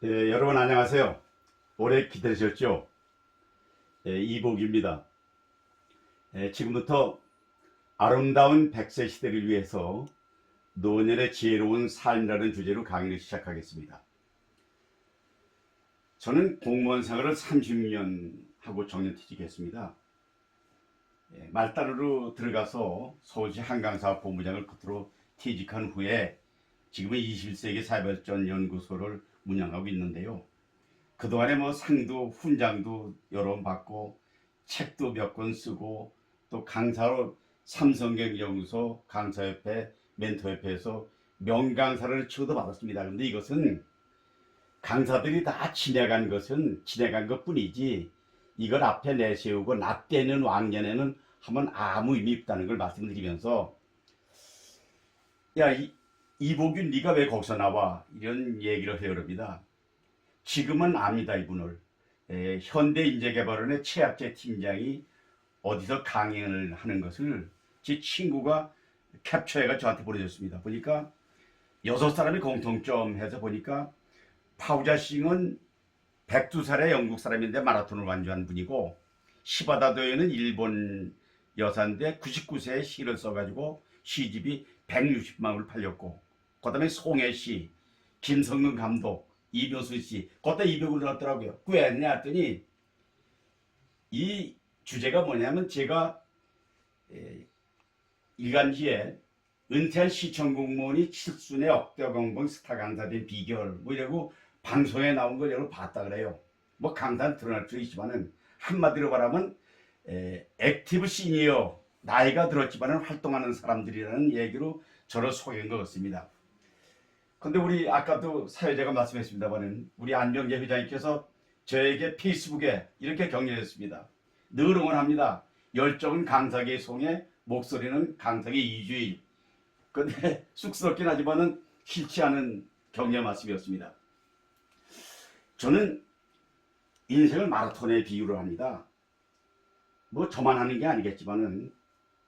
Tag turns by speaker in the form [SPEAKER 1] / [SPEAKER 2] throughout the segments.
[SPEAKER 1] 여러분 안녕하세요. 오래 기다리셨죠? 이복입니다. 지금부터 아름다운 100세 시대를 위해서 노년의 지혜로운 삶이라는 주제로 강의를 시작하겠습니다. 저는 공무원 생활을 30년 하고 정년퇴직했습니다. 말단으로 들어가서 서울시 한강사업 본부장을 끝으로 퇴직한 후에 지금은 21세기 사회발전연구소를 운영하고 있는데요. 그동안에 상도 훈장도 여러 번 받고 책도 몇 권 쓰고 또 강사로 삼성경제연구소 강사협회 멘토협회에서 명강사를 치고도 받았습니다. 그런데 이것은 강사들이 다 지내간 것은 지내간 것 뿐이지 이걸 앞에 내세우고 나 때는 왕년에는 하면 아무 의미 없다는 걸 말씀드리면서 야 이복윤 네가 왜 거기서 나와 이런 얘기를 해요. 그럽니다. 지금은 압니다 이분을. 현대인재개발원의 최학재 팀장이 어디서 강연을 하는 것을 제 친구가 캡처해가 저한테 보내줬습니다. 보니까 6사람이 공통점 해서 보니까 파우자싱은 102살의 영국 사람인데 마라톤을 완주한 분이고 시바다 도요는 일본 여사인데 99세에 시를 써가지고 시집이 160만 을 팔렸고 그 다음에 송혜씨, 김성근 감독, 이묘수씨 그때 200을 넣었더라고요. 왜 했냐 했더니 이 주제가 뭐냐면 제가 일간지에 은퇴한 시청 공무원이 칠순의 억대공봉 스타 강사 된 비결 이러고 방송에 나온 걸 여러분 봤다 그래요. 강사는 드러날 수 있지만은 한마디로 말하면 액티브 시니어 나이가 들었지만은 활동하는 사람들이라는 얘기로 저를 소개한 것 같습니다. 근데 우리 아까도 사회자가 말씀했습니다만은 우리 안병재 회장님께서 저에게 페이스북에 이렇게 격려했습니다. 늘 응원합니다. 열정은 강사계의 송해, 목소리는 강사계의 이주일. 근데 쑥스럽긴 하지만은 싫지 않은 격려 말씀이었습니다. 저는 인생을 마라톤에 비유를 합니다. 저만 하는 게 아니겠지만은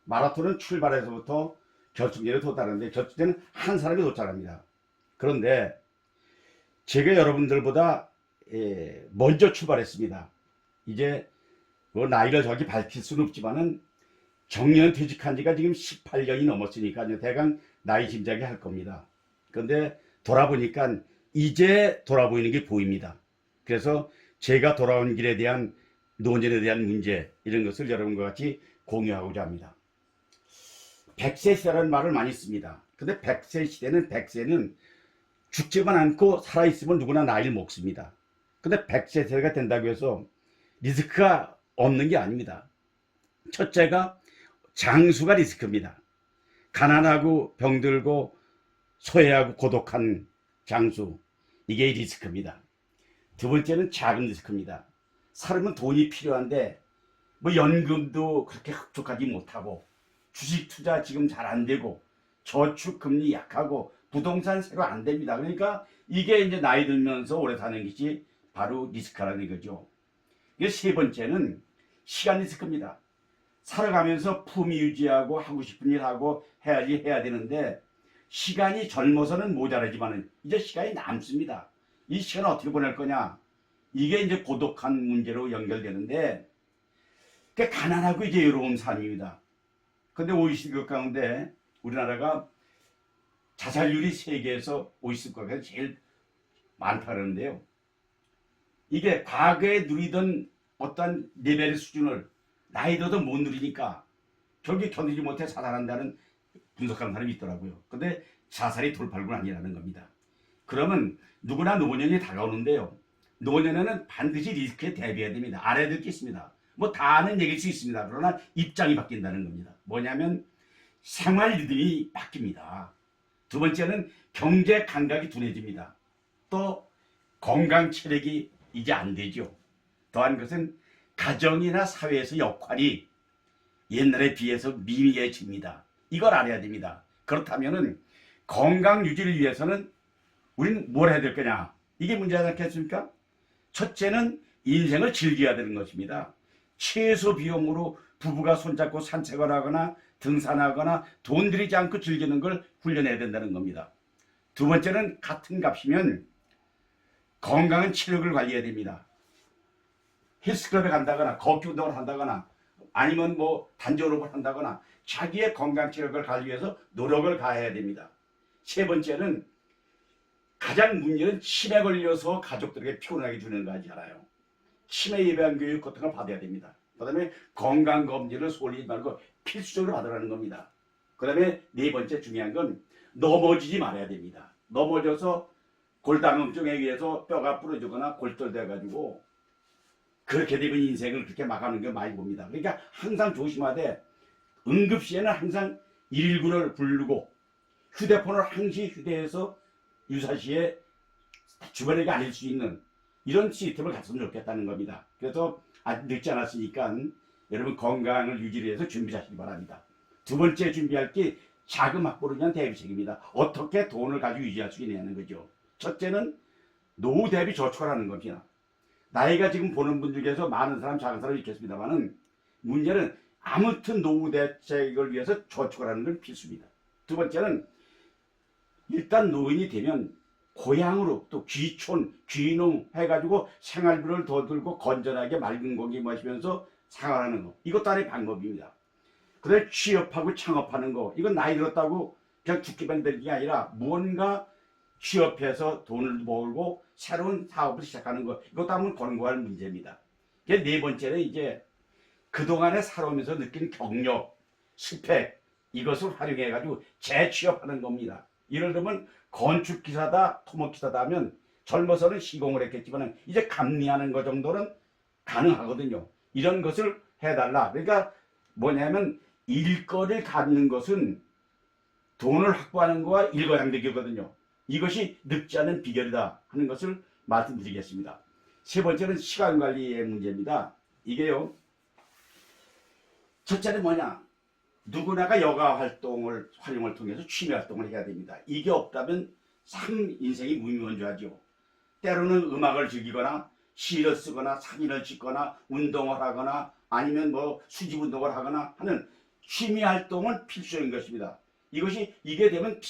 [SPEAKER 1] 마라톤은 출발에서부터 결승전에 도달하는데 결승전은 한 사람이 도착합니다. 그런데 제가 여러분들보다 먼저 출발했습니다. 이제 나이를 저기 밝힐 수는 없지만은 정년 퇴직한 지가 지금 18년이 넘었으니까 대강 나이 짐작이 할 겁니다. 그런데 돌아보니까 이제 돌아보이는 게 보입니다. 그래서 제가 돌아온 길에 대한 노년에 대한 문제 이런 것을 여러분과 같이 공유하고자 합니다. 100세 시대라는 말을 많이 씁니다. 근데 100세 시대는 100세는 죽지만 않고 살아있으면 누구나 나이를 먹습니다. 근데 100세 세대가 된다고 해서 리스크가 없는 게 아닙니다. 첫째가 장수가 리스크입니다. 가난하고 병들고 소외하고 고독한 장수, 이게 리스크입니다. 두 번째는 자금 리스크입니다. 살면 돈이 필요한데 연금도 그렇게 흡족하지 못하고 주식 투자 지금 잘 안 되고 저축 금리 약하고 부동산 새로 안 됩니다. 그러니까 이게 이제 나이 들면서 오래 사는 것이 바로 리스크라는 거죠. 세 번째는 시간 리스크입니다. 살아가면서 품위 유지하고 하고 싶은 일 하고 해야 되는데 시간이 젊어서는 모자라지만 이제 시간이 남습니다. 이 시간을 어떻게 보낼 거냐, 이게 이제 고독한 문제로 연결되는데 가난하고 이제 여로운 삶입니다. 근데 OECD 가운데 우리나라가 자살률이 세계에서 OECD 국가에서 제일 많다는데요. 이게 과거에 누리던 어떤 레벨의 수준을 나이 들어도 못 누리니까 결국 견디지 못해 자살한다는 분석하는 사람이 있더라고요. 근데 자살이 돌팔군 아니라는 겁니다. 그러면 누구나 노년이 다가오는데요. 노년에는 반드시 리스크에 대비해야 됩니다. 알아야 될 게 있습니다. 다 아는 얘기일 수 있습니다. 그러나 입장이 바뀐다는 겁니다. 뭐냐면 생활 리듬이 바뀝니다. 두 번째는 경제 감각이 둔해집니다. 또 건강 체력이 이제 안 되죠. 더한 것은 가정이나 사회에서 역할이 옛날에 비해서 미미해집니다. 이걸 알아야 됩니다. 그렇다면은 건강 유지를 위해서는 우리는 뭘 해야 될 거냐, 이게 문제지 않겠습니까? 첫째는 인생을 즐겨야 되는 것입니다. 최소 비용으로 부부가 손잡고 산책을 하거나 등산하거나 돈 들이지 않고 즐기는 걸 훈련해야 된다는 겁니다. 두 번째는 같은 값이면 건강한 체력을 관리해야 됩니다. 헬스클럽에 간다거나 걷기 운동을 한다거나 아니면 뭐 단전호흡을 한다거나 자기의 건강 체력을 관리 위해서 노력을 다해야 됩니다. 세 번째는 가장 문제는 치매 걸려서 가족들에게 피곤하게 주는 거 하잖아요. 치매 예방 교육 같은 걸 받아야 됩니다. 그 다음에 건강검진을 소홀히 말고 필수적으로 받으라는 겁니다. 그 다음에 네 번째 중요한 건 넘어지지 말아야 됩니다. 넘어져서 골다공증에 의해서 뼈가 부러지거나 골절돼가지고 그렇게 되면 인생을 그렇게 막아는 게 많이 봅니다. 그러니까 항상 조심하되 응급시에는 항상 119를 부르고 휴대폰을 항시 휴대해서 유사시에 주변에게 알릴 수 있는 이런 시스템을 갖추면 좋겠다는 겁니다. 그래서 아직 늦지 않았으니까 여러분 건강을 유지를 해서 준비하시기 바랍니다. 두 번째 준비할 게 자금 확보를 위한 대비책입니다. 어떻게 돈을 가지고 유지할 수 있느냐는 거죠. 첫째는 노후 대비 저축을 하는 겁니다. 나이가 지금 보는 분들 중에서 많은 사람 작은 사람이 있겠습니다만은 문제는 아무튼 노후 대책을 위해서 저축을 하는 건 필수입니다. 두 번째는 일단 노인이 되면 고향으로 또 귀촌, 귀농 해가지고 생활비를 더 들고 건전하게 맑은 공기 마시면서 생활하는 거. 이것도 하나의 방법입니다. 그다음에 취업하고 창업하는 거. 이건 나이 들었다고 그냥 죽기만 되는 게 아니라 무언가 취업해서 돈을 벌고 새로운 사업을 시작하는 거. 이것도 한번 권고할 문제입니다. 네 번째는 이제 그동안에 살아오면서 느낀 경력, 스펙 이것을 활용해가지고 재취업하는 겁니다. 예를 들면 건축기사다, 토목기사다 하면 젊어서는 시공을 했겠지만 이제 감리하는 것 정도는 가능하거든요. 이런 것을 해달라. 그러니까 뭐냐면 일거리를 갖는 것은 돈을 확보하는 거와 일거양득이거든요. 이것이 늙지 않은 비결이다 하는 것을 말씀드리겠습니다. 세 번째는 시간관리의 문제입니다. 이게요. 첫째는 뭐냐. 누구나가 여가 활용을 통해서 취미 활동을 해야 됩니다. 이게 없다면 참 인생이 무의미하죠. 때로는 음악을 즐기거나 시를 쓰거나 사진을 찍거나 운동을 하거나 아니면 뭐 수집 운동을 하거나 하는 취미 활동은 필수적인 것입니다. 이게 되면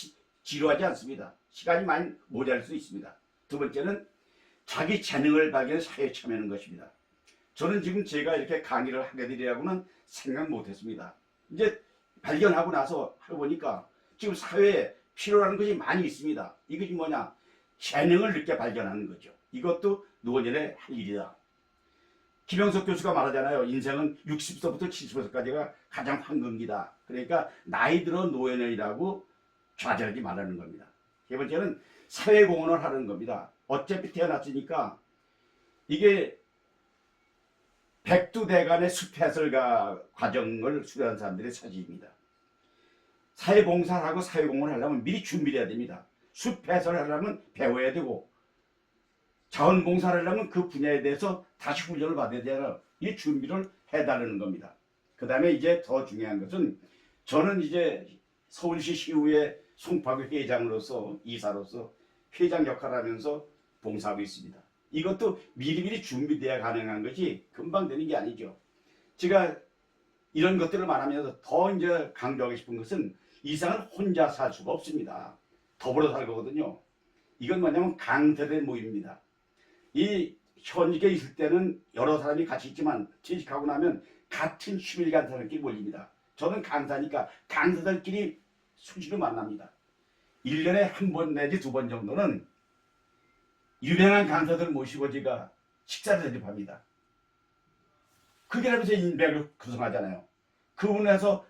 [SPEAKER 1] 지루하지 않습니다. 시간이 많이 모자랄 수 있습니다. 두 번째는 자기 재능을 발견해 사회에 참여하는 것입니다. 저는 지금 제가 이렇게 강의를 하게 되리라고는 생각 못했습니다. 이제 발견하고 나서 해보니까 지금 사회에 필요한 것이 많이 있습니다. 이것이 뭐냐? 재능을 늦게 발견하는 거죠. 이것도 노년에 할 일이다. 김영석 교수가 말하잖아요. 인생은 60세부터 70세까지가 가장 황금기다. 그러니까 나이 들어 노년이라고 좌절하지 말라는 겁니다. 세 번째는 사회공헌을 하는 겁니다. 어차피 태어났으니까 이게 백두대간의 숲해설가 과정을 수료한 사람들의 사실입니다. 사회봉사를 하고 사회공헌을 하려면 미리 준비를 해야 됩니다. 숲해설을 하려면 배워야 되고 자원봉사를 하려면 그 분야에 대해서 다시 훈련을 받아야 되는 이 준비를 해달라는 겁니다. 그 다음에 이제 더 중요한 것은 저는 이제 서울시 시의회 송파구 회장으로서 이사로서 회장 역할을 하면서 봉사하고 있습니다. 이것도 미리미리 준비돼야 가능한 것이 금방 되는 게 아니죠. 제가 이런 것들을 말하면서 더 이제 강조하고 싶은 것은 이상은 혼자 살 수가 없습니다. 더불어 살 거거든요. 이건 뭐냐면 강세대 모임입니다. 이 현직에 있을 때는 여러 사람이 같이 있지만 퇴직하고 나면 같은 취미를 가진 사람끼리 몰립니다. 저는 강사니까 강사들끼리 수시로 만납니다. 1년에 한 번 내지 두 번 정도는 유명한 강사들 모시고 제가 식사를 대접합니다. 그게 하면서 인맥을 구성하잖아요. 그분에서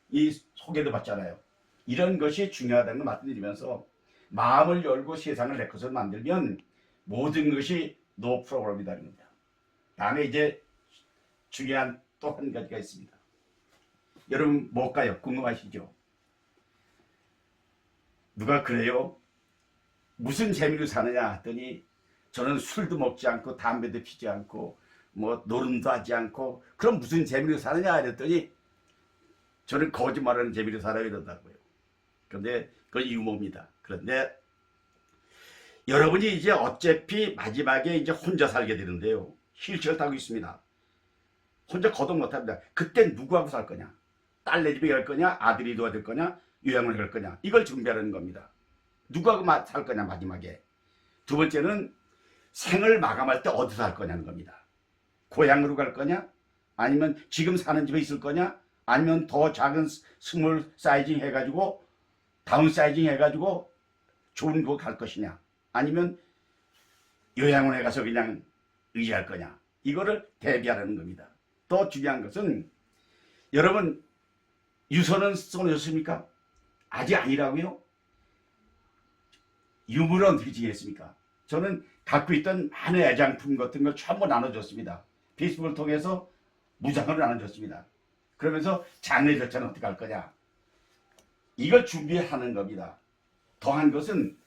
[SPEAKER 1] 이 소개도 받잖아요. 이런 것이 중요하다는 걸 말씀드리면서 마음을 열고 세상을 내 것을 만들면 모든 것이 노 프로그램이다는 겁니다. 다음에 이제 중요한 또 한 가지가 있습니다. 여러분 뭘까요? 궁금하시죠? 누가 그래요? 무슨 재미로 사느냐 했더니 저는 술도 먹지 않고 담배도 피지 않고 뭐 노름도 하지 않고 그럼 무슨 재미로 사느냐 이랬더니 저는 거짓말하는 재미로 살아요 이러더라고요. 그런데 그건 유머입니다. 그런데 여러분이 이제 어차피 마지막에 이제 혼자 살게 되는데요. 휠체어를 타고 있습니다. 혼자 거동 못합니다. 그때 누구하고 살 거냐? 딸네 집에 갈 거냐? 아들이 도와줄 거냐? 요양을 갈 거냐? 이걸 준비하는 겁니다. 누구하고 살 거냐 마지막에. 두 번째는 생을 마감할 때 어디서 할 거냐는 겁니다. 고향으로 갈 거냐? 아니면 지금 사는 집에 있을 거냐? 아니면 더 작은 스몰 사이징 해가지고 다운 사이징 해가지고 좋은 곳 갈 것이냐? 아니면 요양원에 가서 그냥 의지할 거냐? 이거를 대비하라는 겁니다. 더 중요한 것은 여러분 유서는 써놓으셨습니까? 아직 아니라고요? 유물은 어떻게 지겠습니까? 저는 갖고 있던 많은 애장품 같은 걸 전부 나눠줬습니다. 페이스북을 통해서 무장으로 나눠줬습니다. 그러면서 장례 절차는 어떻게 할 거냐? 이걸 준비하는 겁니다. 더한 것은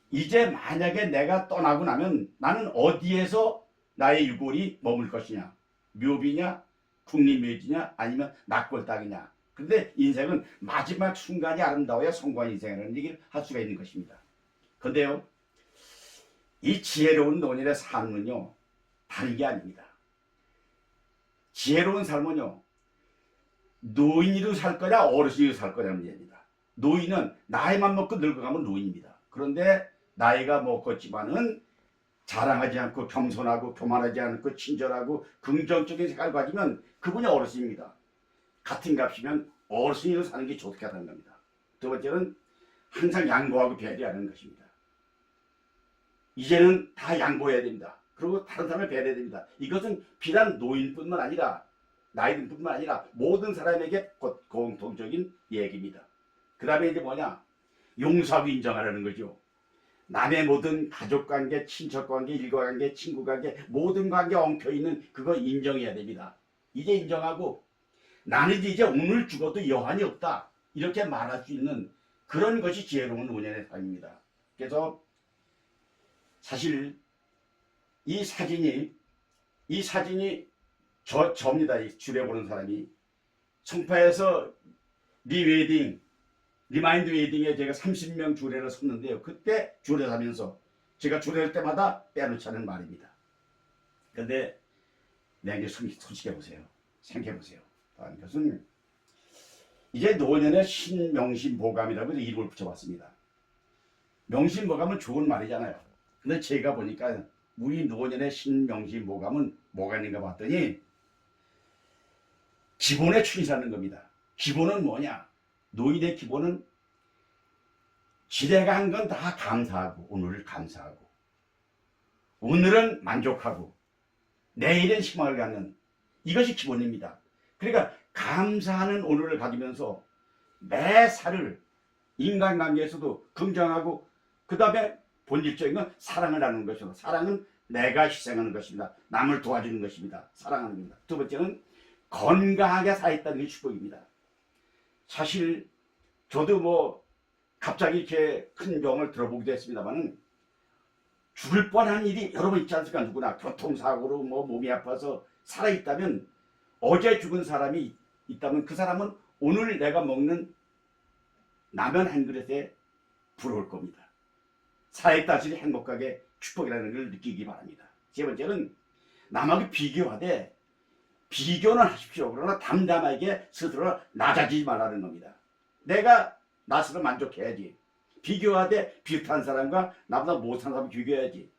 [SPEAKER 1] 이제 만약에 내가 떠나고 나면 나는 어디에서 나의 유골이 머물 것이냐? 묘비냐? 국립묘지냐? 아니면 낙골 땅이냐? 근데 인생은 마지막 순간이 아름다워야 성공한 인생이라는 얘기를 할 수가 있는 것입니다. 근데요, 이 지혜로운 노인의 삶은요, 다른 게 아닙니다. 지혜로운 삶은요, 노인으로 살 거냐, 어르신으로 살 거냐는 문제입니다. 노인은 나이만 먹고 늙어가면 노인입니다. 그런데 나이가 먹었지만은 자랑하지 않고 겸손하고 교만하지 않고 친절하고 긍정적인 생각을 가지면 그분이 어르신입니다. 같은 값이면 어르신으로 사는 게 좋다는 겁니다. 두 번째는 항상 양보하고 배려하는 것입니다. 이제는 다 양보해야 됩니다. 그리고 다른 사람을 배려해야 됩니다. 이것은 비단 노인뿐만 아니라 나이든뿐만 아니라 모든 사람에게 공통적인 얘기입니다. 그 다음에 이제 뭐냐? 용서하고 인정하라는 거죠. 남의 모든 가족관계, 친척관계, 일가관계, 친구관계 모든 관계 엉켜있는 그거 인정해야 됩니다. 이제 인정하고 나는 이제 오늘 죽어도 여한이 없다 이렇게 말할 수 있는 그런 것이 지혜로운 노년의 삶입니다. 그래서 사실 이 사진이 저입니다. 이 주례 보는 사람이 송파에서 리마인드 웨딩에 제가 30명 주례를 섰는데요. 그때 주례 하면서 제가 주례할 때마다 빼놓지 않은 말입니다. 그런데 내게 솔직해 보세요. 생각해 보세요. 그것은 이제 노년의 신명신보감이라고 해서 이름을 붙여봤습니다. 명신보감은 좋은 말이잖아요. 근데 제가 보니까 우리 노년의 신명신보감은 뭐가 있는가 봤더니 기본에 충실하는 겁니다. 기본은 뭐냐? 노인의 기본은 지내가 한 건 다 감사하고 오늘을 감사하고 오늘은 만족하고 내일은 희망을 갖는 이것이 기본입니다. 그러니까 감사하는 오늘을 가지면서 매사를 인간관계에서도 긍정하고 그 다음에 본질적인 건 사랑을 나누는 것입니다. 사랑은 내가 희생하는 것입니다. 남을 도와주는 것입니다. 사랑하는 겁니다. 두 번째는 건강하게 살아있다는 게 축복입니다. 사실 저도 뭐 갑자기 이렇게 큰 병을 들어보기도 했습니다만은 죽을 뻔한 일이 여러 번 있지 않습니까? 누구나 교통사고로 뭐 몸이 아파서 살아있다면 어제 죽은 사람이 있다면 그 사람은 오늘 내가 먹는 라면 한 그릇에 부러울 겁니다. 살아있다 자신이 행복하게 축복이라는 걸 느끼기 바랍니다. 세 번째는 남하고 비교하되 비교는 하십시오. 그러나 담담하게 스스로 낮아지지 말라는 겁니다. 내가 나 스스로 만족해야지. 비교하되 비슷한 사람과 나보다 못한 사람 비교해야지.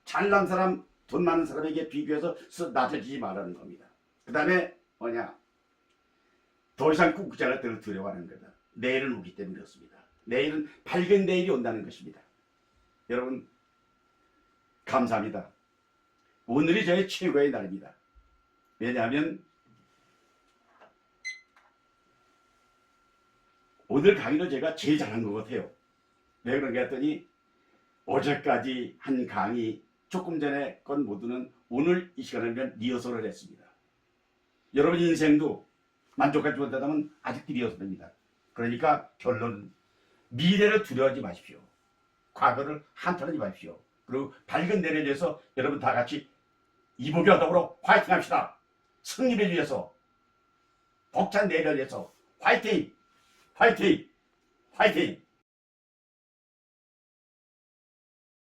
[SPEAKER 1] 잘난 사람, 돈 많은 사람에게 비교해서 스스로 낮아지지 말라는 겁니다. 그 다음에 뭐냐? 더 이상 꿈꾸지 않을 때를 두려워하는 거다. 내일은 오기 때문에 그렇습니다. 내일은 밝은 내일이 온다는 것입니다. 여러분 감사합니다. 오늘이 저의 최고의 날입니다. 왜냐하면 오늘 강의를 제가 제일 잘한 것 같아요. 왜 그런가 했더니 어제까지 한 강의 조금 전에 건 모두는 오늘 이 시간을 위한 리허설을 했습니다. 여러분 인생도 만족하지 못하다면 아직도 리허설입니다. 그러니까 결론 미래를 두려워하지 마십시오. 과거를 한탄하지 마십시오. 그리고 밝은 내일을 위해서 여러분 다 같이 이복여 더불어 화이팅 합시다. 승리를 위해서 벅찬 내일을 위해서 화이팅! 화이팅! 화이팅!